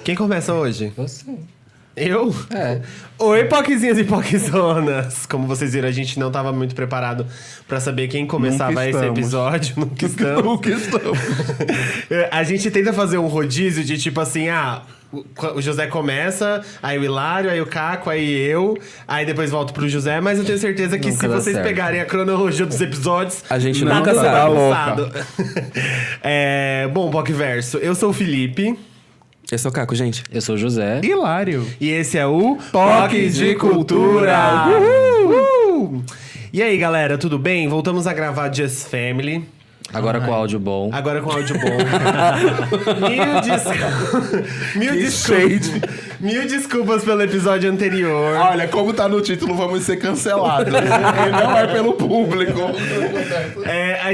Quem começa hoje? Você. Eu? É. Oi, poquezinhas e poquezonas. Como vocês viram, a gente não tava muito preparado pra saber quem começava Nunca esse estamos. episódio. Nunca estamos. Nunca estamos. A gente tenta fazer um rodízio de tipo assim, o José começa, aí o Hilário, aí o Caco, aí eu, aí depois volto pro José, mas eu tenho certeza que Nunca se dá vocês certo. pegarem a cronologia dos episódios, A gente nada nunca será tá bagunçado. Bom, Pocverso, eu sou o Felipe. Eu sou o Caco, gente. Eu sou o José. Hilário. E esse é o Toque de Cultura. Uhul! E aí, galera, tudo bem? Voltamos a gravar Just Family. Agora com áudio bom. Agora com áudio bom. Mil desculpas pelo episódio anterior. Olha, como tá no título, vamos ser cancelados. E não é pelo público. A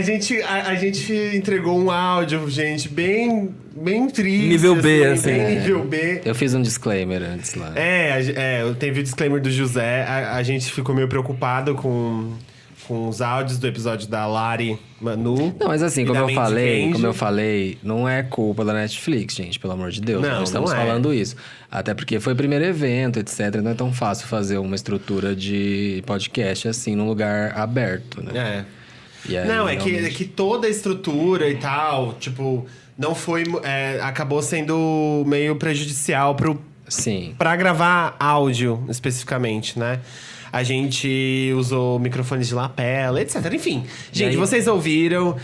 gente entregou um áudio, gente, bem triste. Nível B, assim. Bem nível B. Eu fiz um disclaimer antes lá. Teve o disclaimer do José. A gente ficou meio preocupado com os áudios do episódio da Lari Manu. Não, mas assim, e como da eu Mandy falei, não é culpa da Netflix, gente, pelo amor de Deus. Não, Nós estamos não é. falando isso. Até porque foi o primeiro evento, etc. Não é tão fácil fazer uma estrutura de podcast assim, num lugar aberto, né? E aí, Não, realmente- que toda a estrutura e tal, tipo, não foi... acabou sendo meio prejudicial Sim. pra gravar áudio, especificamente, né? A gente usou microfones de lapela, etc. Enfim, gente, aí? vocês ouviram.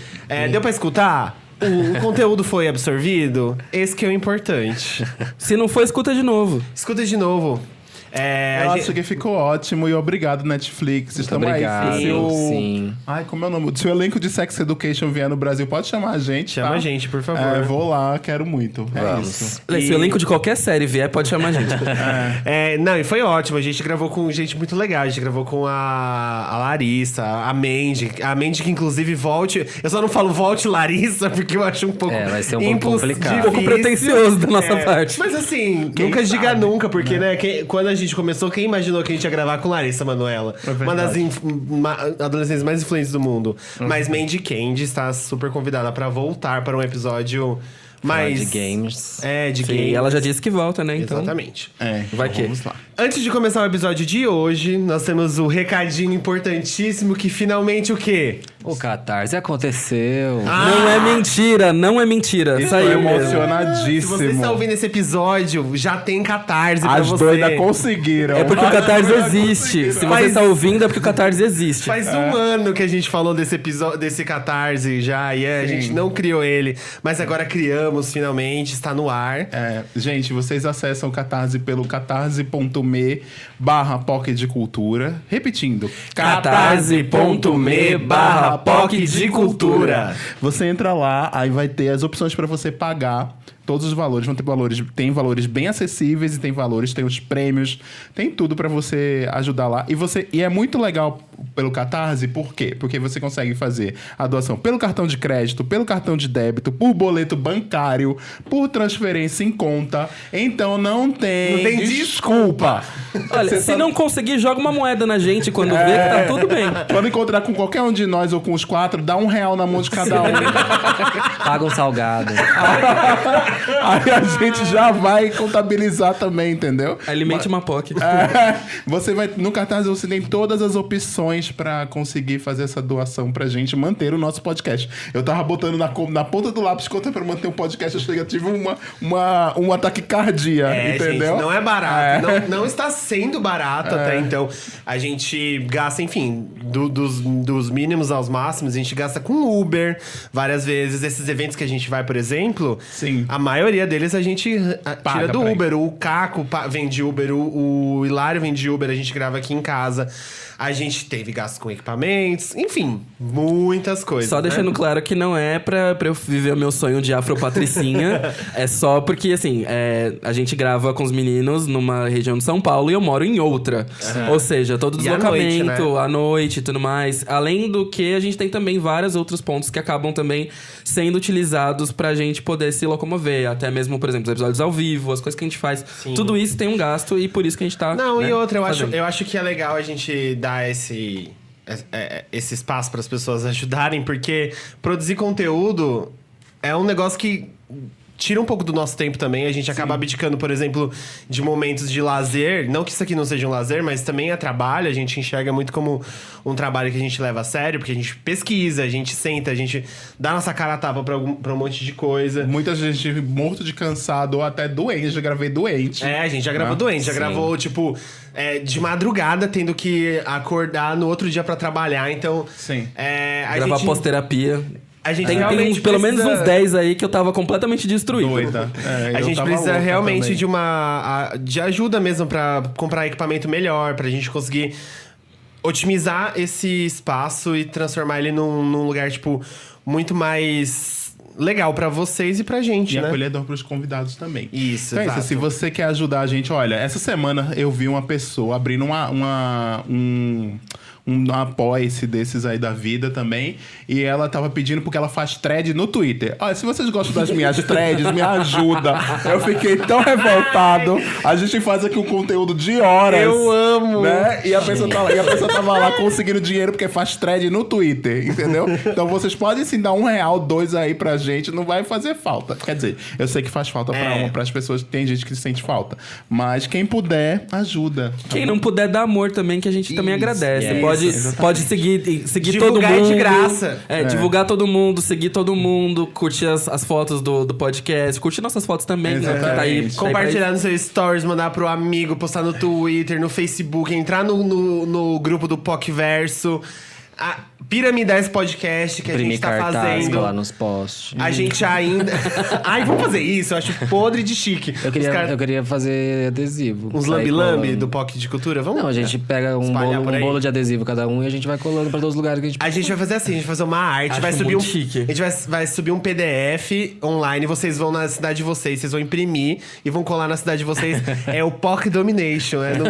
Deu pra escutar? O conteúdo foi absorvido? Esse que é o importante. Se não for, escuta de novo. Escuta de novo. Eu acho que ficou ótimo e obrigado, Netflix. Estamos obrigado, aí. Se o... sim. Ai, como é o nome? Se o elenco de Sex Education vier no Brasil, pode chamar a gente, Chama tá? a gente, por favor. Vou lá, quero muito. É Vamos. isso. Se o elenco de qualquer série vier, pode chamar a gente. Não, e foi ótimo. A gente gravou com gente muito legal. A gente gravou com a Larissa, a Mandy. A Mandy que, inclusive, volte... Eu só não falo volte, Larissa, porque eu acho um pouco... Vai ser um pouco complicado. Um pouco pretencioso da nossa parte. Mas assim, Quem nunca diga sabe, nunca, porque, né, quando a gente começou, quem imaginou que a gente ia gravar com Larissa Manoela? Uma das adolescentes mais influentes do mundo. Mas Mandy Candy está super convidada pra voltar para um episódio mais... De games. De Sim, games. ela já disse que volta, né? Então, Exatamente. vai que. Vamos lá. Antes de começar o episódio de hoje, nós temos o recadinho importantíssimo que finalmente o quê? O Catarse aconteceu. Não é mentira, não é mentira. Estou Saiu mesmo. Se emocionadíssimo. você está ouvindo esse episódio, já tem Catarse pra As você. doidas conseguiram. É porque o Catarse existe. Se você Mas- está ouvindo, é porque o Catarse existe. Faz um ano que a gente falou desse episódio, desse Catarse já, e a gente não criou ele, mas agora criamos finalmente, está no ar. Gente, vocês acessam o Catarse pelo catarse.me/POC de Cultura. Repetindo, catarse.me/POC de Cultura. Você entra lá, aí vai ter as opções para você pagar todos os valores. Vão ter valores, tem valores bem acessíveis e tem valores, tem os prêmios, tem tudo para você ajudar lá. E é muito legal pelo Catarse, por quê? Porque você consegue fazer a doação pelo cartão de crédito, pelo cartão de débito, por boleto bancário, por transferência em conta. Então não tem desculpa. Olha, se não conseguir, joga uma moeda na gente quando vê que tá tudo bem. Quando encontrar com qualquer um de nós ou com os quatro, dá R$1 na mão de cada um. Paga um salgado. Aí a gente já vai contabilizar também, entendeu? Alimente uma POC. Você vai no Catarse, você tem todas as opções pra conseguir fazer essa doação pra gente manter o nosso podcast. Eu tava botando na ponta do lápis conta pra manter o podcast, eu cheguei, eu tive um ataque cardíaco, entendeu? Gente, não é barato. Não está sendo barato até então. A gente gasta, enfim, dos mínimos aos máximos, a gente gasta com Uber várias vezes. Esses eventos que a gente vai, por exemplo, Sim. a maioria deles a gente Paga tira do pra Uber. O Caco vende Uber, o Hilário vende Uber, a gente grava aqui em casa. A gente teve gasto com equipamentos, enfim, muitas coisas. Só deixando claro que não é pra eu viver o meu sonho de afropatricinha. É só porque, assim, a gente grava com os meninos numa região de São Paulo e eu moro em outra. Ou seja, todo E à noite, deslocamento, né? à noite e tudo mais. Além do que, a gente tem também vários outros pontos que acabam também sendo utilizados pra gente poder se locomover. Até mesmo, por exemplo, os episódios ao vivo, as coisas que a gente faz. Sim. Tudo isso tem um gasto e por isso que a gente tá. Não, né, e outra, fazendo. eu acho que é legal a gente dar esse espaço para as pessoas ajudarem, porque produzir conteúdo é um negócio que tira um pouco do nosso tempo também. A gente acaba abdicando, por exemplo, de momentos de lazer. Não que isso aqui não seja um lazer, mas também é trabalho. A gente enxerga muito como um trabalho que a gente leva a sério, porque a gente pesquisa, a gente senta, a gente dá nossa cara a tapa pra um monte de coisa. Muita gente morto de cansado ou até doente. Já gravei doente. A gente já gravou doente. Já gravou, tipo, de madrugada, tendo que acordar no outro dia pra trabalhar. Então, Sim. Gravar pós-terapia. A gente Tem realmente pelo menos precisa... uns 10 aí que eu tava completamente destruído. Doida. A gente precisa realmente de ajuda mesmo pra comprar equipamento melhor, pra gente conseguir otimizar esse espaço e transformar ele num lugar, tipo, muito mais legal pra vocês e pra gente, E né? acolhedor pros convidados também. Isso, Então é exato. isso. Se você quer ajudar a gente... Olha, essa semana eu vi uma pessoa abrindo um apoia-se desses aí da vida também. E ela tava pedindo porque ela faz thread no Twitter. Olha, se vocês gostam das minhas threads, me ajuda. Eu fiquei tão revoltado. A gente faz aqui um conteúdo de horas. Eu amo! Né? E a pessoa tava lá conseguindo dinheiro porque faz thread no Twitter, entendeu? Então vocês podem sim dar R$1, 2 aí pra gente. Não vai fazer falta. Quer dizer, eu sei que faz falta pras pessoas. Tem gente que sente falta. Mas quem puder, ajuda. Quem não puder dar amor também, que a gente também agradece. Yes. Pode seguir todo Divulgar mundo. de graça. Divulgar todo mundo, seguir todo mundo, curtir as fotos do podcast, curtir nossas fotos também, né? Que tá aí, Compartilhar no seu stories, mandar pro amigo, postar no Twitter, no Facebook, entrar no grupo do PocVerso. Piramidar esse podcast que a gente tá fazendo. Lá nos posts. A gente ainda... Ai, vamos fazer isso. Eu acho podre de chique. Eu queria fazer adesivo. Uns lambi-lambi do POC de Cultura? Vamos? Não, a gente pega um bolo de adesivo cada um e a gente vai colando pra todos os lugares que a gente... A gente vai fazer assim, a gente vai fazer uma arte, Acho vai subir muito chique. A gente vai subir um PDF online, vocês vão na cidade de vocês, vocês vão imprimir e vão colar na cidade de vocês. É o POC Domination, é no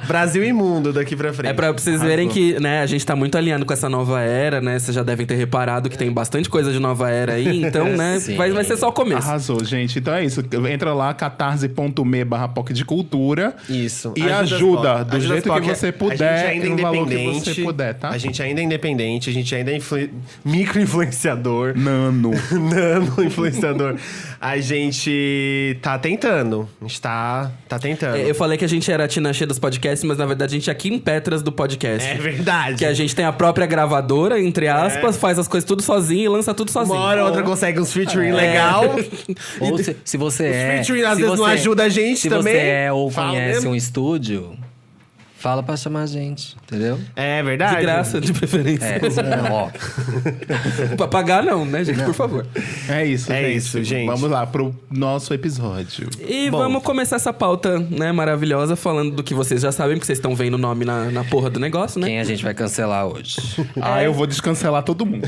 Brasil e mundo daqui pra frente. É pra vocês verem que, né, a gente tá muito alinhando com essa nova era, né? Vocês já devem ter reparado que tem bastante coisa de nova era aí, então, né, vai ser só o começo. Arrasou, gente. Então é isso. Entra lá, catarse.me/POC de Cultura. Isso. E ajuda do jeito que você A puder, gente ainda é no valor que independente. você puder, tá? A gente ainda é independente, a gente ainda é micro-influenciador. Nano. Nano-influenciador. A gente tá tentando. A gente tá tentando. Eu falei que a gente era a Tina Xê dos podcasts, mas na verdade a gente é Kim Petras do podcast. É verdade. Que a gente tem a própria gravadora, entre aspas, faz as coisas tudo sozinho e lança tudo sozinho. Uma hora ou outra consegue uns featuring legal. Ou se você é... featuring às vezes não ajuda a gente também. Se você é ou Fala conhece mesmo. um estúdio, fala pra chamar a gente, entendeu? É verdade. De graça, de preferência. Ó. Pra pagar não, né, gente? Por favor. É isso, É gente. isso, gente. Vamos lá pro nosso episódio. E vamos começar essa pauta, né, maravilhosa, falando do que vocês já sabem, porque vocês estão vendo o nome na porra do negócio, né? Quem a gente vai cancelar hoje? Eu vou descancelar todo mundo.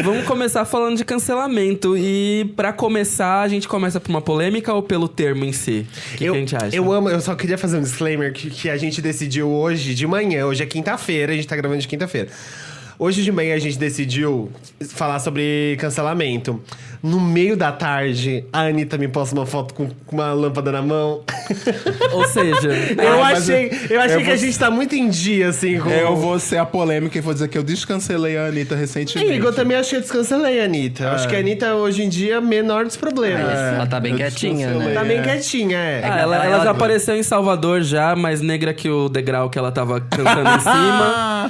Vamos começar falando de cancelamento. E pra começar, a gente começa por uma polêmica ou pelo termo em si? O que a gente acha? Eu só queria fazer um disclaimer que a gente decidiu hoje de manhã. Hoje é quinta-feira, a gente tá gravando de quinta-feira. Hoje de manhã a gente decidiu falar sobre cancelamento. No meio da tarde, a Anitta me posta uma foto com uma lâmpada na mão. Ou seja... Eu mas achei que vou- a gente tá muito em dia, assim, com... Eu vou ser a polêmica e vou dizer que eu descancelei a Anitta recentemente. Amigo, eu também acho que eu descancelei a Anitta. Eu acho que a Anitta, hoje em dia, é menor dos problemas. Ela tá bem eu quietinha, descancelei. né? Tá bem quietinha, é. Ela já apareceu em Salvador já, mais negra que o degrau que ela tava cantando em cima.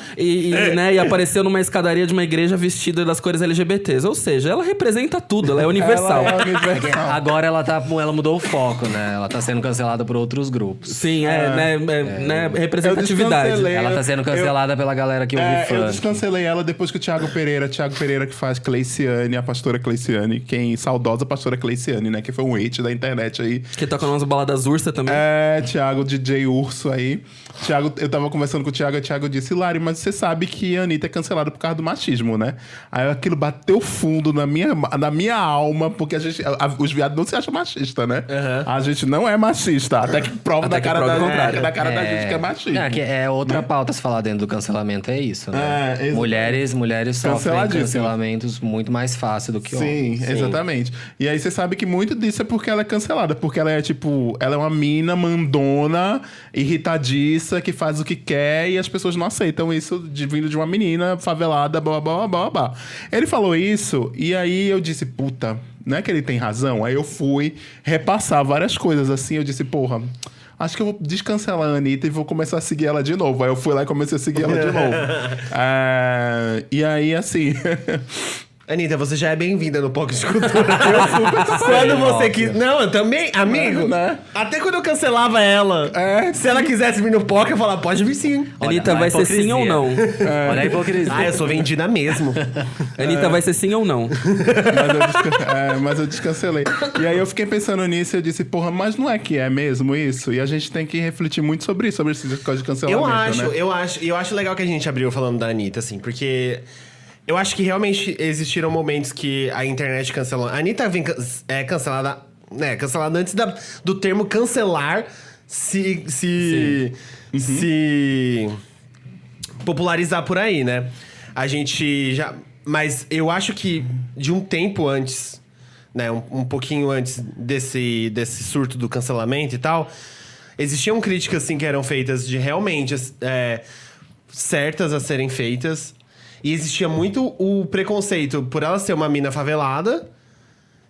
Né, e apareceu numa escadaria de uma igreja vestida das cores LGBTs. Ou seja, ela representa tudo, ela é universal. Ela é universal. Agora ela mudou o foco, né? Ela tá sendo cancelada por outros grupos. Sim, representatividade. Eu descancelei. Ela tá sendo cancelada pela galera que ouve Eu funk. descancelei ela depois que o Thiago Pereira que faz Cleiciane, a pastora Cleiciane, saudosa pastora Cleiciane, né? Que foi um hate da internet aí. Que toca umas baladas ursa também. Thiago, DJ Urso aí. Thiago, eu tava conversando com o Thiago disse, Lari, mas você sabe que a Anitta é cancelada por causa do machismo, né? Aí aquilo bateu fundo na minha alma, porque os viados não se acham machistas, né? A gente não é machista, até que prova Até da que cara prova o da contrário. da gente que é machismo. É outra pauta se falar dentro do cancelamento, é isso, né? Exatamente. Mulheres sofrem Canceladíssimo. cancelamentos muito mais fácil do que homens. Sim, exatamente. E aí você sabe que muito disso é porque ela é cancelada. Porque ela é ela é uma mina mandona, irritadiça, que faz o que quer e as pessoas não aceitam isso vindo de uma menina favelada, blá, blá, blá, blá, blá. Ele falou isso e aí eu disse, puta, não é que ele tem razão? Aí eu fui repassar várias coisas assim, eu disse, porra, acho que eu vou descancelar a Anitta e vou começar a seguir ela de novo. Aí eu fui lá e comecei a seguir ela de novo. E aí, assim... Anitta, você já é bem-vinda no Pocket de Cultura. Quando você quis... Não, eu também, amigo. Né? Até quando eu cancelava ela, se ela quisesse vir no Pocket, eu falava, pode vir sim. Anitta, vai ser sim ou não? Olha a hipocrisia. Eu sou vendida mesmo. Anitta, vai ser sim ou não? Mas eu descancelei. E aí eu fiquei pensando nisso e eu disse, porra, mas não é que é mesmo isso? E a gente tem que refletir muito sobre isso, sobre esse coisa de cancelamento, eu acho legal que a gente abriu falando da Anitta, assim, porque... Eu acho que realmente existiram momentos que a internet cancelou. A Anitta vem cancelada, né? Cancelada antes do termo cancelar se popularizar por aí, né? A gente já... Mas eu acho que de um tempo antes, né? Um pouquinho antes desse surto do cancelamento e tal, existiam críticas, assim, que eram feitas de realmente certas a serem feitas. E existia muito o preconceito por ela ser uma mina favelada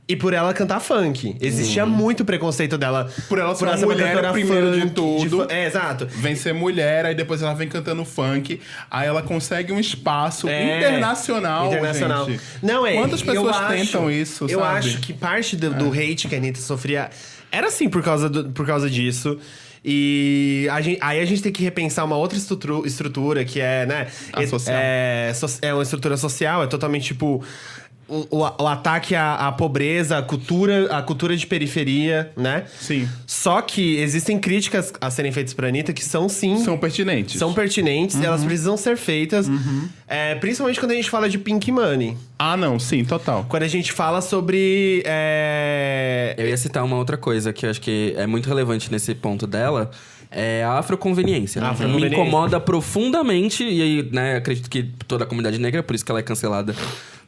e por ela cantar funk. Existia muito preconceito dela. Por ela ser uma mulher primeiro de tudo. Exato. Vem ser mulher, aí depois ela vem cantando funk. Aí ela consegue um espaço internacional, gente. Não, Quantas pessoas tentam isso, eu sabe? acho que parte do hate que a Anitta sofria era assim por causa disso. E aí a gente tem que repensar uma outra estrutura que é, né? É uma estrutura social, é totalmente tipo... O ataque à pobreza, à cultura de periferia, né? Sim. Só que existem críticas a serem feitas pra Anitta que são pertinentes. São pertinentes, elas precisam ser feitas. Principalmente quando a gente fala de Pink Money. Ah, não, sim, total. Quando a gente fala sobre... Eu ia citar uma outra coisa que eu acho que é muito relevante nesse ponto dela. É a afroconveniência. Me incomoda profundamente. E aí, né, acredito que toda a comunidade negra, por isso que ela é cancelada...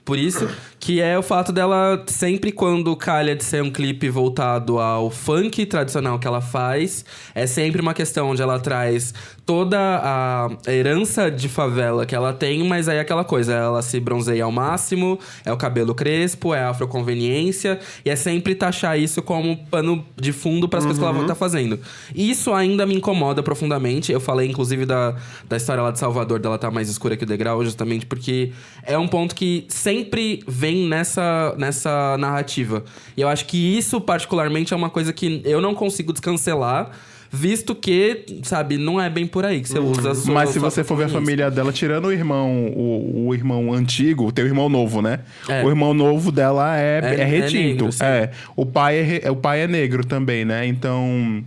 Por isso, que é o fato dela, sempre quando calha de ser um clipe voltado ao funk tradicional que ela faz, é sempre uma questão onde ela traz toda a herança de favela que ela tem, mas aí é aquela coisa, ela se bronzeia ao máximo, é o cabelo crespo, é a afroconveniência, e é sempre taxar isso como pano de fundo para as coisas que ela tá fazendo. Isso ainda me incomoda profundamente. Eu falei, inclusive, da história lá de Salvador, dela tá mais escura que o degrau, justamente porque é um ponto que sempre vem nessa narrativa. E eu acho que isso, particularmente, é uma coisa que eu não consigo descancelar, visto que, sabe, não é bem por aí que você usa sua... Mas se você for ver a família dela, tirando o irmão, o irmão antigo, o teu irmão novo, né? O irmão novo dela é retinto. Negro, o pai é negro também, né? Então,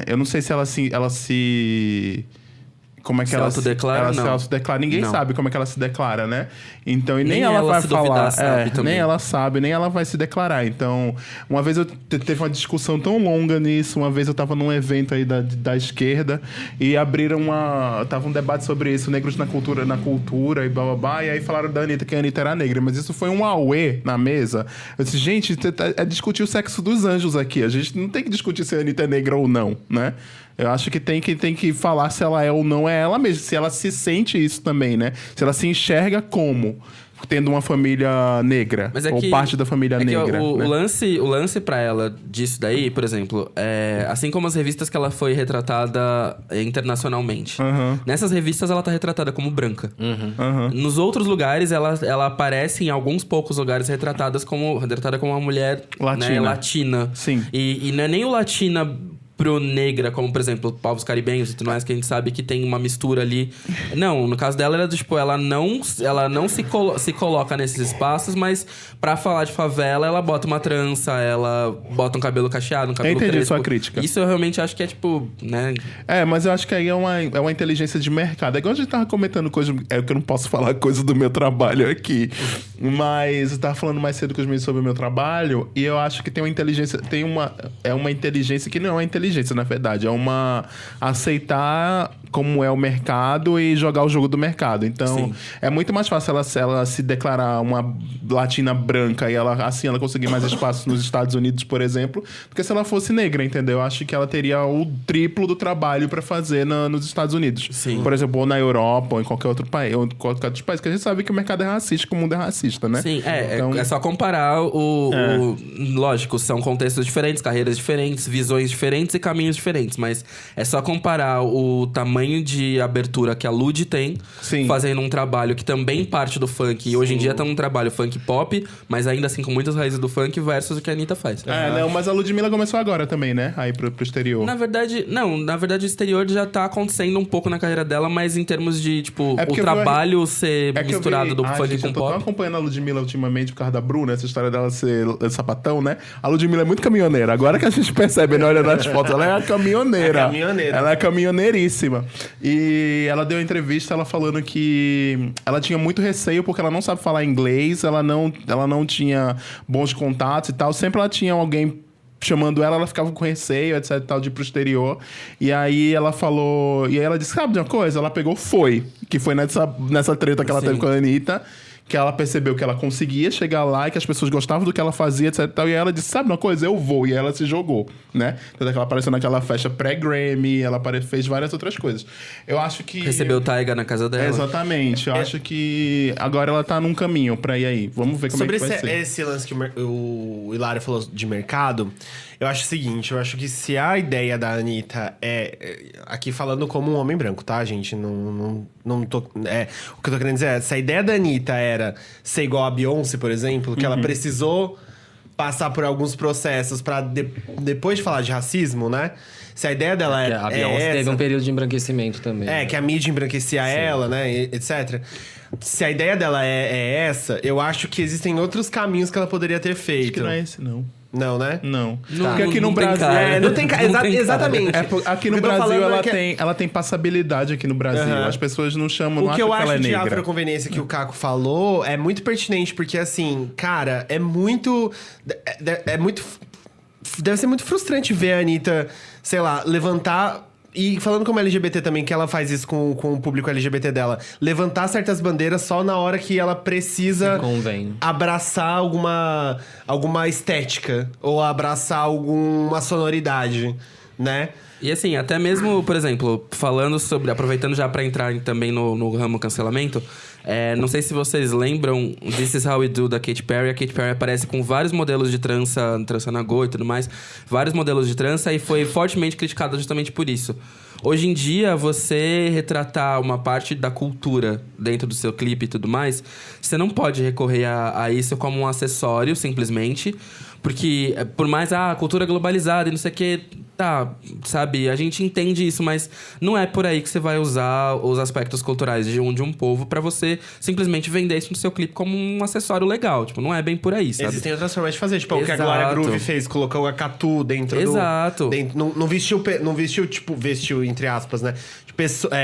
eu não sei se ela se como é que ela se autodeclara? Se autodeclara. Ninguém sabe como é que ela se declara, né? Então, e nem ela vai falar. Nem ela sabe, nem ela vai se declarar. Então, uma vez teve uma discussão tão longa nisso. Uma vez eu tava num evento aí da esquerda e abriram tava um debate sobre isso, negros na cultura e blá blá blá. E aí falaram da Anitta, que a Anitta era negra. Mas isso foi um auê na mesa. Eu disse, gente, é discutir o sexo dos anjos aqui. A gente não tem que discutir se a Anitta é negra ou não, né? Eu acho que tem que falar se ela é ou não é ela mesma. Se ela se sente isso também, né? Se ela se enxerga como tendo uma família negra. Mas ou parte da família negra. Que né? o lance pra ela disso daí, por exemplo, assim como as revistas que ela foi retratada internacionalmente. Nessas revistas ela tá retratada como branca. Nos outros lugares ela aparece em alguns poucos lugares retratada como uma mulher latina. Sim. E não é nem o latina negra, como, por exemplo, povos caribenhos e tudo mais, que a gente sabe que tem uma mistura ali. Não, no caso dela, ela não se coloca nesses espaços, mas pra falar de favela, ela bota uma trança, ela bota um cabelo cacheado, um cabelo crespo. Entendi sua crítica. Isso eu realmente acho que é tipo, né? Mas eu acho que aí é uma inteligência de mercado. É igual a gente tava comentando coisa... que eu não posso falar coisa do meu trabalho aqui. Mas eu tava falando mais cedo com os meninos sobre o meu trabalho e eu acho que tem uma inteligência... É uma inteligência que não é inteligência, na verdade. É uma... aceitar como é o mercado e jogar o jogo do mercado. Então, é muito mais fácil ela se declarar uma latina branca e ela conseguir mais espaço nos Estados Unidos, por exemplo, do que se ela fosse negra, entendeu? Eu acho que ela teria o triplo do trabalho pra fazer nos Estados Unidos. Sim. Por exemplo, ou na Europa, ou em qualquer outro país, ou em qualquer outro país, que a gente sabe que o mercado é racista, que o mundo é racista. artista, né? Sim, Então, é só comparar Lógico, são contextos diferentes, carreiras diferentes, visões diferentes e caminhos diferentes. Mas é só comparar o tamanho de abertura que a Lud tem, Sim. fazendo um trabalho que também parte do funk. E hoje em dia tá um trabalho funk pop, mas ainda assim com muitas raízes do funk, versus o que a Anitta faz. não, mas a Ludmilla começou agora também, né? Aí pro exterior. Na verdade, o exterior já tá acontecendo um pouco na carreira dela, mas em termos de, tipo, É o porque eu trabalho ser misturado do funk gente, com eu tô tão pop. acompanhando a Ludmilla ultimamente por causa da Bruna, essa história dela ser sapatão, né? A Ludmilla é muito caminhoneira. Agora que a gente percebe, né, olhando as fotos, ela é a caminhoneira. É caminhoneira. Ela é caminhoneiríssima. E ela deu uma entrevista, ela falando que ela tinha muito receio porque ela não sabe falar inglês, ela não tinha bons contatos e tal. Sempre ela tinha alguém chamando ela ficava com receio, etc, tal, de ir pro exterior. E aí ela falou... E aí ela disse, sabe de uma coisa? Ela pegou Foi, que foi nessa treta que ela teve com a Anitta, que ela percebeu que ela conseguia chegar lá e que as pessoas gostavam do que ela fazia, etc, tal. E aí ela disse, sabe uma coisa? Eu vou. E aí ela se jogou, né? Tanto é que ela apareceu naquela festa pré-Grammy, ela fez várias outras coisas. Eu acho que... Recebeu o Taiga na casa dela. Exatamente. Eu acho que agora ela tá num caminho pra ir aí. Vamos ver como é que vai ser. Sobre esse lance que o Hilário falou de mercado, eu acho o seguinte, eu acho que se a ideia da Anitta aqui falando como um homem branco, tá, gente? Não tô... o que eu tô querendo dizer é, se a ideia da Anitta era ser igual a Beyoncé, por exemplo, que ela precisou passar por alguns processos pra depois de falar de racismo, né? Se a ideia dela A Beyoncé teve um período de embranquecimento também. que a mídia embranquecia ela, né, etc. Se a ideia dela é essa, eu acho que existem outros caminhos que ela poderia ter feito. Acho que não é esse, não. Não, né? Não. Não, Porque aqui não no tem Brasil... cara. Não tem cara. Exatamente. Aqui no O que eu tô Brasil falando é ela tem passabilidade aqui no Brasil. Aham. As pessoas não chamam, não O que eu acham que ela acho é de negra. afroconveniência que o Caco falou é muito pertinente, porque assim, cara, é muito. Deve ser muito frustrante ver a Anitta, sei lá, levantar. E falando como LGBT também, que ela faz isso com o público LGBT dela. Levantar certas bandeiras só na hora que ela precisa Convém. abraçar alguma estética. Ou abraçar alguma sonoridade, né? E assim, até mesmo, por exemplo, falando sobre... Aproveitando já pra entrar também no ramo cancelamento... não sei se vocês lembram This Is How We Do, da Katy Perry. A Katy Perry aparece com vários modelos de trança na Go e tudo mais. Vários modelos de trança e foi fortemente criticada justamente por isso. Hoje em dia, você retratar uma parte da cultura dentro do seu clipe e tudo mais... Você não pode recorrer a isso como um acessório, simplesmente... Porque, por mais, a cultura globalizada e não sei o que... Tá, sabe? A gente entende isso, mas não é por aí que você vai usar os aspectos culturais de um povo pra você simplesmente vender isso no seu clipe como um acessório legal. Tipo, não é bem por aí, sabe? Existem outras formas de fazer. Tipo, o que a Exato. Glória Groove fez. Colocou a Catu dentro Exato. do... Não vestiu, tipo... Vestiu, entre aspas, né?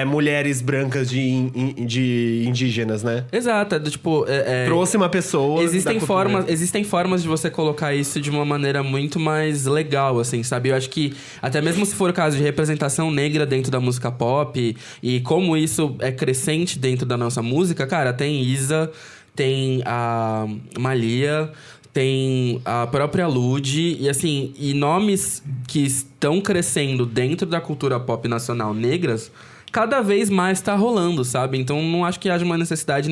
Mulheres brancas de indígenas, né? Exato. Tipo... Trouxe uma pessoa Existem da cultura. existem formas de você colocar isso de uma maneira muito mais legal, assim, sabe? Eu acho que, até mesmo se for o caso de representação negra dentro da música pop e como isso é crescente dentro da nossa música, cara, tem Isa, tem a Malia, tem a própria Lud, e assim, e nomes que estão crescendo dentro da cultura pop nacional negras, cada vez mais tá rolando, sabe? Então não acho que haja uma necessidade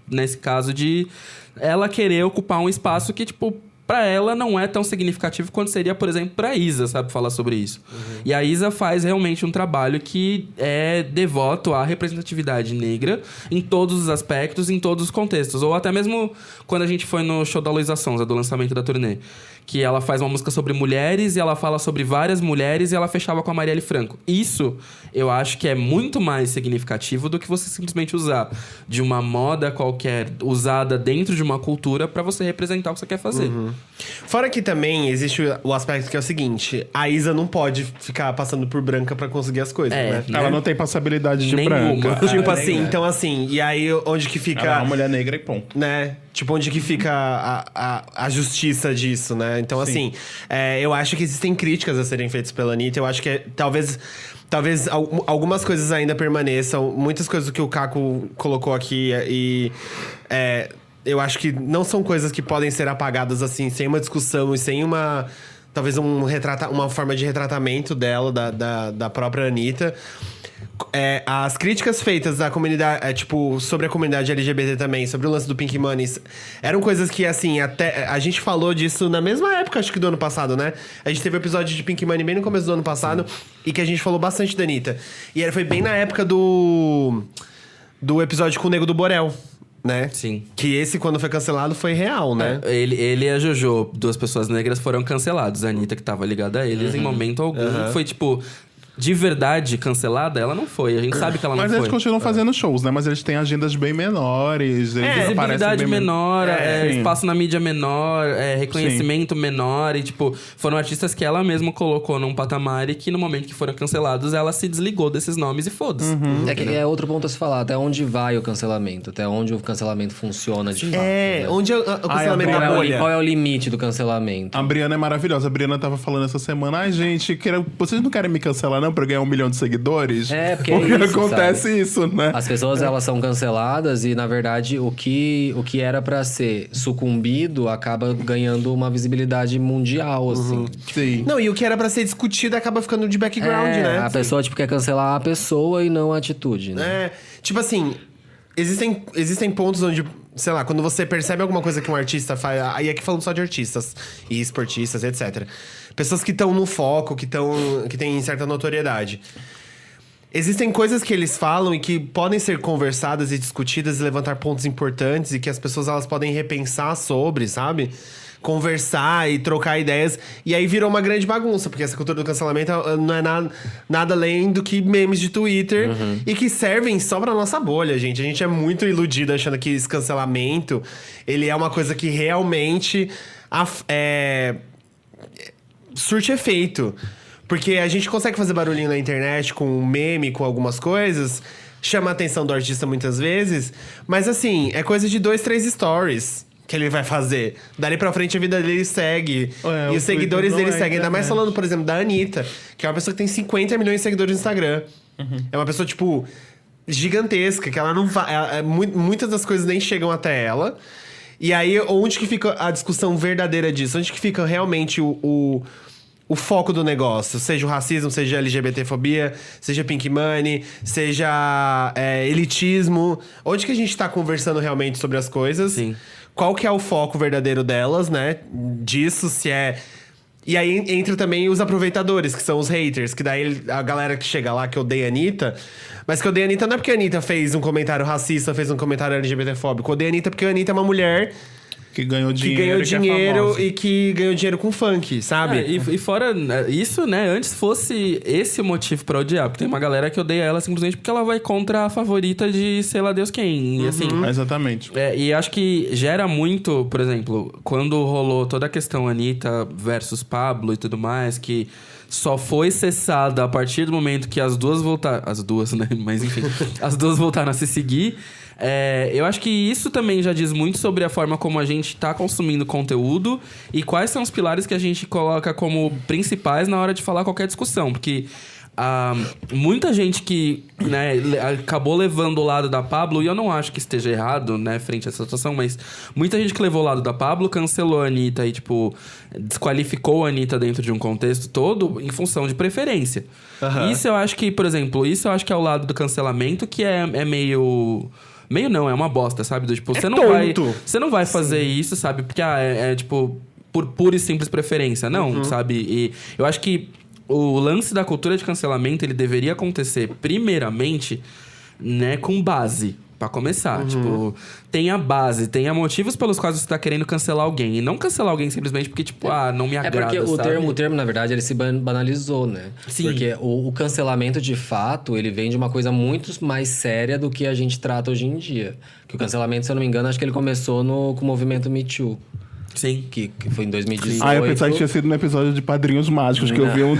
nesse caso de ela querer ocupar um espaço que, tipo, pra ela não é tão significativo quanto seria, por exemplo, pra Isa, sabe? Falar sobre isso. Uhum. E a Isa faz realmente um trabalho que é devoto à representatividade negra em todos os aspectos, em todos os contextos. Ou até mesmo quando a gente foi no show da Luísa Sonza, do lançamento da turnê. Que ela faz uma música sobre mulheres e ela fala sobre várias mulheres e ela fechava com a Marielle Franco. Isso, eu acho que é muito mais significativo do que você simplesmente usar de uma moda qualquer, usada dentro de uma cultura pra você representar o que você quer fazer. Uhum. Fora que também existe o aspecto que é o seguinte: a Isa não pode ficar passando por branca pra conseguir as coisas, né? Ela não tem passabilidade de Nenhuma. branca. Tipo assim, então assim, e aí onde que fica... Ela é uma mulher negra e ponto. Né? Tipo, onde que fica a justiça disso, né? Então, assim, eu acho que existem críticas a serem feitas pela Anitta. Eu acho que talvez algumas coisas ainda permaneçam. Muitas coisas que o Caco colocou aqui eu acho que não são coisas que podem ser apagadas, assim, sem uma discussão e sem uma... Talvez uma forma de retratamento dela, da própria Anitta. as críticas feitas da comunidade, tipo, sobre a comunidade LGBT também, sobre o lance do Pink Money, eram coisas que, assim, até a gente falou disso na mesma época, acho que do ano passado, né? A gente teve o episódio de Pink Money bem no começo do ano passado, e que a gente falou bastante da Anitta. E foi bem na época do episódio com o Nego do Borel, né? Sim. Que esse, quando foi cancelado, foi real, né? Ele e a Jojo, 2 pessoas negras, foram cancelados. A Anitta, que tava ligada a eles, em momento algum, foi tipo... De verdade, cancelada, ela não foi. A gente sabe que ela não foi. Mas eles continuam fazendo shows, né? Mas eles têm agendas bem menores. Visibilidade menor, espaço na mídia menor, reconhecimento menor. E, tipo, foram artistas que ela mesma colocou num patamar e que no momento que foram cancelados, ela se desligou desses nomes e foda-se. É outro ponto a se falar. Até onde vai o cancelamento? Até onde o cancelamento funciona de fato. Né? Onde o cancelamento da bolha? Qual é o limite do cancelamento? A Briana é maravilhosa. A Briana tava falando essa semana. Ai, gente, vocês não querem me cancelar, não? Pra eu ganhar 1 milhão de seguidores? Porque isso, acontece sabe? isso, né? As pessoas, elas são canceladas e, na verdade, o que era pra ser sucumbido acaba ganhando uma visibilidade mundial, assim. Sim. Não, e o que era pra ser discutido acaba ficando de background, né? A pessoa, tipo, quer cancelar a pessoa e não a atitude, né? Tipo assim, existem pontos onde, sei lá, quando você percebe alguma coisa que um artista faz... Aí aqui falando só de artistas e esportistas, etc. Pessoas que estão no foco, que têm certa notoriedade. Existem coisas que eles falam e que podem ser conversadas e discutidas e levantar pontos importantes e que as pessoas elas podem repensar sobre, sabe? Conversar e trocar ideias. E aí virou uma grande bagunça, porque essa cultura do cancelamento não é nada além do que memes de Twitter e que servem só pra nossa bolha, gente. A gente é muito iludido achando que esse cancelamento, ele é uma coisa que realmente surte efeito. Porque a gente consegue fazer barulhinho na internet com um meme, com algumas coisas, chama a atenção do artista muitas vezes, mas assim, é coisa de 2, 3 stories que ele vai fazer. Dali pra frente a vida dele segue. E os seguidores dele seguem. Ainda mais falando, por exemplo, da Anitta, que é uma pessoa que tem 50 milhões de seguidores no Instagram. É uma pessoa, tipo, gigantesca, que ela não vai. Muitas das coisas nem chegam até ela. E aí, onde que fica a discussão verdadeira disso? Onde que fica realmente o foco do negócio? Seja o racismo, seja a LGBTfobia, seja Pink Money, seja elitismo. Onde que a gente tá conversando realmente sobre as coisas? Sim. Qual que é o foco verdadeiro delas, né? Disso, se é... E aí entra também os aproveitadores, que são os haters. Que daí a galera que chega lá, que odeia a Anitta... Mas que odeia a Anitta não é porque a Anitta fez um comentário racista, fez um comentário LGBTfóbico. Odeia a Anitta porque a Anitta é uma mulher... Que ganhou dinheiro, que ganhou dinheiro com funk, sabe? E fora isso, né? Antes fosse esse o motivo pra odiar. Porque tem uma galera que odeia ela simplesmente porque ela vai contra a favorita de sei lá Deus quem. E assim... Exatamente. E acho que gera muito, por exemplo, quando rolou toda a questão Anitta versus Pablo e tudo mais, que... Só foi cessada a partir do momento que as duas voltaram... As duas, né? Mas enfim. As duas voltaram a se seguir. Eu acho que isso também já diz muito sobre a forma como a gente tá consumindo conteúdo e quais são os pilares que a gente coloca como principais na hora de falar qualquer discussão. Porque muita gente que acabou levando o lado da Pablo, e eu não acho que esteja errado, né, frente a essa situação, mas muita gente que levou o lado da Pablo cancelou a Anitta e, tipo, desqualificou a Anitta dentro de um contexto todo em função de preferência. Isso eu acho que, por exemplo, é o lado do cancelamento que é meio... Meio não, é uma bosta, sabe? Do, tipo, você não vai fazer isso, sabe? Porque, tipo, por pura e simples preferência. Não, sabe? E eu acho que o lance da cultura de cancelamento, ele deveria acontecer, primeiramente, né, com base. Pra começar, tipo, tenha base, tenha motivos pelos quais você tá querendo cancelar alguém. E não cancelar alguém simplesmente porque, tipo, não me agrada, porque sabe? o termo, na verdade, ele se banalizou, né? Sim. Porque o cancelamento, de fato, ele vem de uma coisa muito mais séria do que a gente trata hoje em dia. Que o cancelamento, se eu não me engano, acho que ele começou com o movimento Me Too. Sim. Que foi em 2018. Eu pensava que tinha sido no episódio de Padrinhos Mágicos, que eu vi um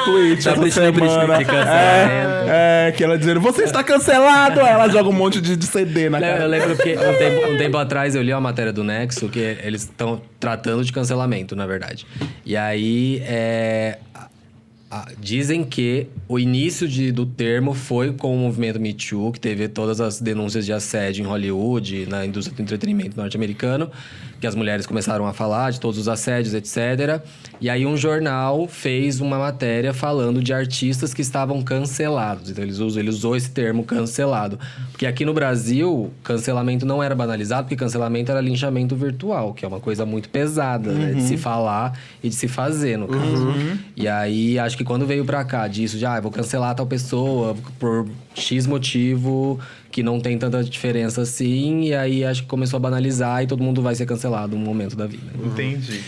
tweet essa semana. Que ela dizendo, você está cancelado! Aí ela joga um monte de CD na cara. Eu lembro que um tempo atrás eu li uma matéria do Nexo que eles estão tratando de cancelamento, na verdade. E aí, dizem que o início do termo foi com o movimento Me Too, que teve todas as denúncias de assédio em Hollywood, na indústria do entretenimento norte-americano, que as mulheres começaram a falar de todos os assédios, etc. E aí um jornal fez uma matéria falando de artistas que estavam cancelados. Então ele usou esse termo cancelado. Porque aqui no Brasil, cancelamento não era banalizado, porque cancelamento era linchamento virtual, que é uma coisa muito pesada, né? De se falar e de se fazer, no caso. E aí, acho que quando veio pra cá disso, eu vou cancelar tal pessoa por X motivo que não tem tanta diferença assim, e aí acho que começou a banalizar e todo mundo vai ser cancelado num momento da vida. Entendi.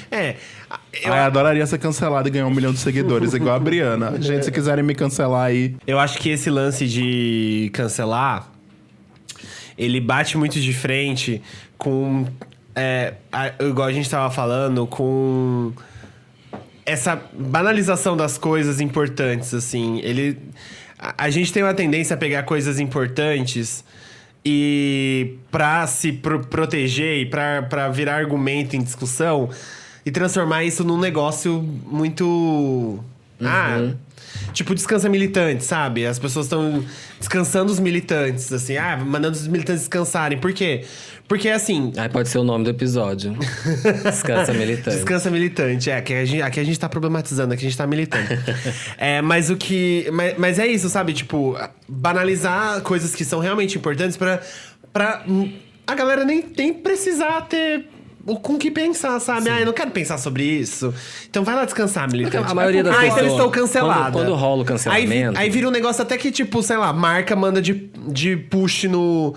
Eu adoraria ser cancelado e ganhar 1 milhão de seguidores, igual a Briana. Gente, se quiserem me cancelar aí... Eu acho que esse lance de cancelar, ele bate muito de frente com... igual a gente tava falando, com essa banalização das coisas importantes, assim. A gente tem uma tendência a pegar coisas importantes e pra se proteger e pra virar argumento em discussão e transformar isso num negócio muito... tipo, descansa militante, sabe? As pessoas estão descansando os militantes, assim. Mandando os militantes descansarem. Por quê? Porque, assim... Aí pode ser o nome do episódio. Descansa militante. Descansa militante, aqui a gente tá problematizando, aqui a gente tá militando. Mas o que... Mas é isso, sabe? Tipo, banalizar coisas que são realmente importantes pra a galera nem precisar ter... com o que pensar, sabe? Eu não quero pensar sobre isso. Então vai lá descansar, militante. A maioria das pessoas... então eles estão cancelados. Quando rola o cancelamento... Aí vira um negócio até que, tipo, sei lá, marca manda de push no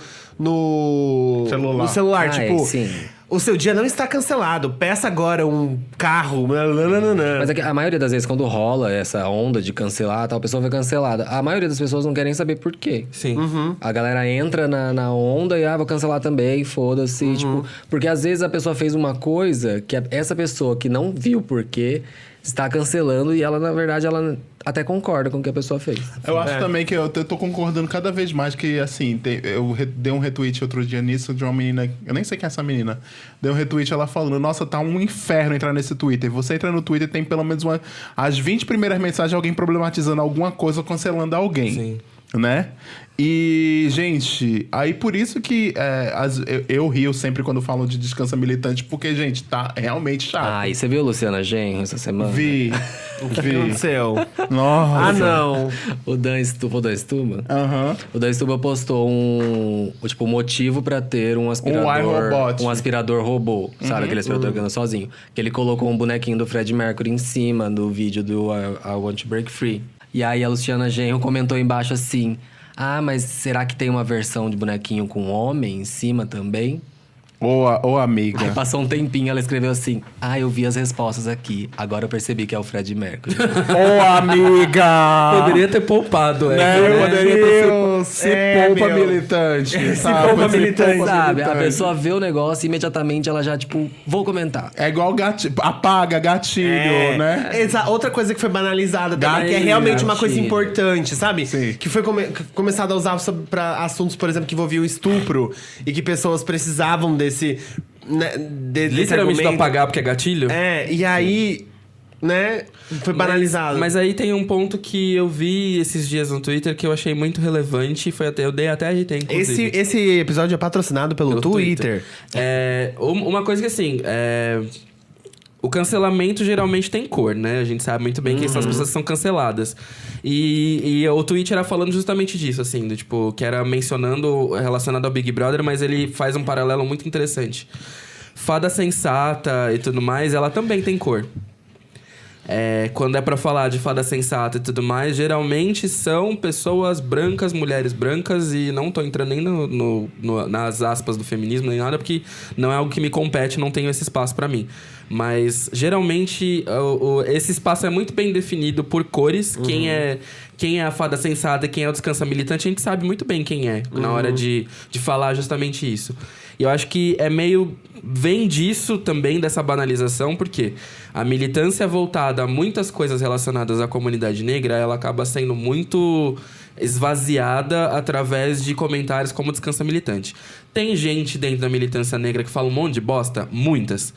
celular. Tipo, sim. O seu dia não está cancelado. Peça agora um carro. Mas a maioria das vezes, quando rola essa onda de cancelar, tal pessoa foi cancelada. A maioria das pessoas não querem saber por quê. Sim. A galera entra na onda e, vou cancelar também, foda-se. Tipo, porque às vezes a pessoa fez uma coisa que essa pessoa que não viu por quê está cancelando e ela, na verdade, ela até concorda com o que a pessoa fez. Eu acho também que eu tô concordando cada vez mais que, assim, eu dei um retweet outro dia nisso de uma menina, eu nem sei quem é essa menina, dei um retweet ela falando, nossa, tá um inferno entrar nesse Twitter. Você entra no Twitter tem pelo menos as 20 primeiras mensagens de alguém problematizando alguma coisa ou cancelando alguém. Sim. Né? E, gente, aí por isso que eu rio sempre quando falam de descansa militante, porque, gente, tá realmente chato. E você viu Luciana Genro essa semana? Vi. O que aconteceu? Nossa. Não. O Dan Stuba. O Dan Stuba postou um motivo pra ter um aspirador. Um aspirador robô, sabe? Aquele aspirador que anda sozinho. Que ele colocou um bonequinho do Freddie Mercury em cima do vídeo do I Want to Break Free. E aí a Luciana Genro comentou embaixo assim: mas será que tem uma versão de bonequinho com homem em cima também? Ô, amiga. Aí passou um tempinho, ela escreveu assim: eu vi as respostas aqui, agora eu percebi que é o Freddie Mercury. Ô, amiga! Poderia ter poupado, Poderia ter se poupa militante. Se poupa militante. Sabe? A pessoa vê o negócio e imediatamente ela já, vou comentar. É igual apaga gatilho, né? Outra coisa que foi banalizada também, que é realmente uma coisa importante, sabe? Sim. Que foi começado a usar pra assuntos, por exemplo, que envolviam estupro e que pessoas precisavam desse literalmente do apagar porque é gatilho? E aí, né, foi banalizado. Mas aí tem um ponto que eu vi esses dias no Twitter que eu achei muito relevante. Eu dei até RT, inclusive. Esse episódio é patrocinado pelo Twitter. Uma coisa que assim... O cancelamento geralmente tem cor, né? A gente sabe muito bem que essas pessoas são canceladas. E o tweet era falando justamente disso, assim, que era mencionando relacionado ao Big Brother, mas ele faz um paralelo muito interessante. Fada sensata e tudo mais, ela também tem cor. Quando é pra falar de fada sensata e tudo mais, geralmente são pessoas brancas, mulheres brancas, e não tô entrando nem nas aspas do feminismo nem nada, porque não é algo que me compete, não tenho esse espaço pra mim. Mas geralmente esse espaço é muito bem definido por cores. Quem é a fada sensata e quem é o descansa militante, a gente sabe muito bem quem é, na hora de falar justamente isso. E eu acho que vem disso também, dessa banalização, porque a militância voltada a muitas coisas relacionadas à comunidade negra, ela acaba sendo muito esvaziada através de comentários como descansa militante. Tem gente dentro da militância negra que fala um monte de bosta? Muitas.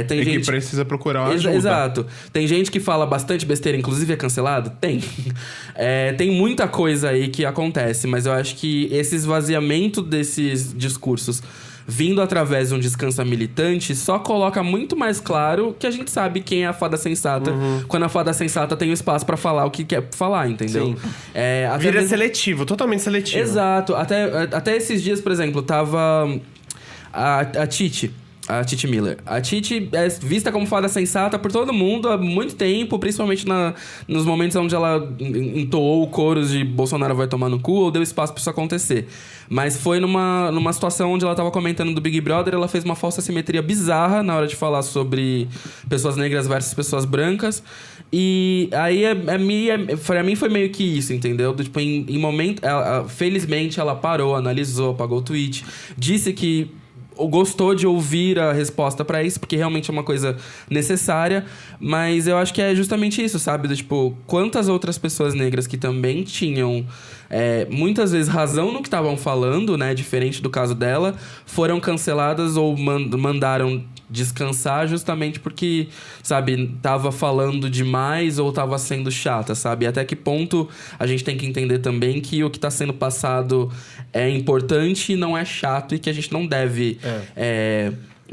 Tem gente que precisa procurar uma ajuda. Exato. Tem gente que fala bastante besteira, inclusive é cancelado? Tem. Tem muita coisa aí que acontece, mas eu acho que esse esvaziamento desses discursos vindo através de um Descansa Militante, só coloca muito mais claro que a gente sabe quem é a fada sensata, quando a fada sensata tem o espaço pra falar o que quer falar, entendeu? Sim. Até Vira mesmo- seletivo, totalmente seletivo. Exato. Até esses dias, por exemplo, tava a Titi. A Titi Miller. A Titi é vista como fada sensata por todo mundo há muito tempo, principalmente nos momentos onde ela entoou coros de Bolsonaro vai tomar no cu ou deu espaço pra isso acontecer. Mas foi numa situação onde ela tava comentando do Big Brother, ela fez uma falsa simetria bizarra na hora de falar sobre pessoas negras versus pessoas brancas. E aí, pra mim, foi meio que isso, entendeu? Tipo, em momento... felizmente, ela parou, analisou, apagou o tweet, disse que gostou de ouvir a resposta pra isso, porque realmente é uma coisa necessária, mas eu acho que é justamente isso, sabe? Do, tipo, quantas outras pessoas negras que também tinham muitas vezes razão no que estavam falando, né? Diferente do caso dela, foram canceladas ou mandaram descansar justamente porque, sabe, tava falando demais ou tava sendo chata, sabe? Até que ponto a gente tem que entender também que o que tá sendo passado é importante e não é chato e que a gente não deve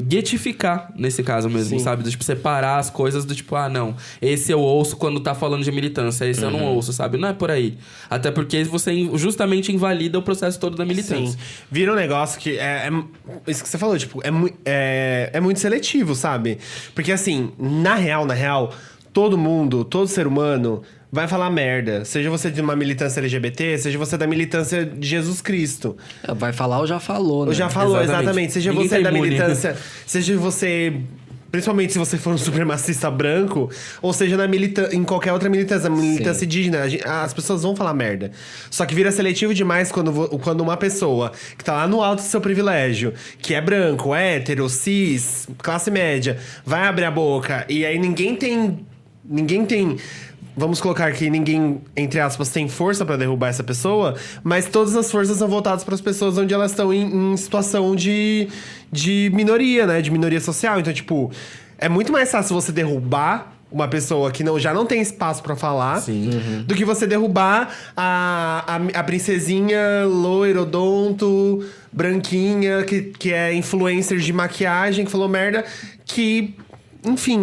guetificar nesse caso mesmo, Sim. sabe? Do tipo, separar as coisas do tipo, não, esse eu ouço quando tá falando de militância, esse eu não ouço, sabe? Não é por aí. Até porque você justamente invalida o processo todo da militância. Sim. Vira um negócio que isso que você falou, tipo, é muito seletivo, sabe? Porque assim, na real, todo ser humano vai falar merda. Seja você de uma militância LGBT, seja você da militância de Jesus Cristo. Vai falar ou já falou, né? Ou já falou, Exatamente. exatamente. Seja Ninguém você tá da imune. militância, seja você... Principalmente se você for um supremacista branco, ou seja, em qualquer outra militância, militância indígena, as pessoas vão falar merda. Só que vira seletivo demais quando uma pessoa que tá lá no alto do seu privilégio, que é branco, hétero, cis, classe média, vai abrir a boca e aí ninguém tem... Vamos colocar aqui, ninguém, entre aspas, tem força pra derrubar essa pessoa, mas todas as forças são voltadas para as pessoas onde elas estão em situação de minoria, né? De minoria social. Então, tipo, é muito mais fácil você derrubar uma pessoa que já não tem espaço pra falar, do que você derrubar a princesinha loirodonto, branquinha, que é influencer de maquiagem, que falou merda, que... Enfim,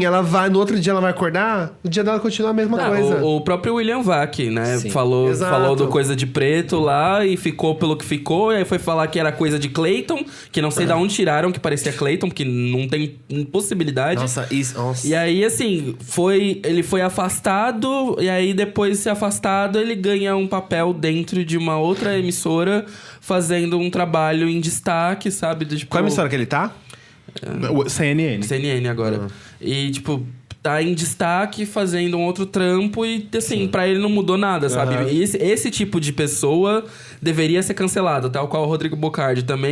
no outro dia ela vai acordar, o dia dela continua a mesma coisa. O próprio William Vac, né? Sim. Falou Exato. do coisa de preto lá e ficou pelo que ficou. E aí foi falar que era coisa de Clayton, que não sei de onde tiraram que parecia Clayton, porque não tem possibilidade. Nossa. E aí, assim, ele foi afastado, e aí depois de ser afastado, ele ganha um papel dentro de uma outra emissora, fazendo um trabalho em destaque, sabe? Tipo, Qual é a emissora que ele tá? O CNN. CNN agora. E, tipo, tá em destaque fazendo um outro trampo e, assim, pra ele não mudou nada, sabe? E esse tipo de pessoa deveria ser cancelado, tal qual o Rodrigo Bocardi também.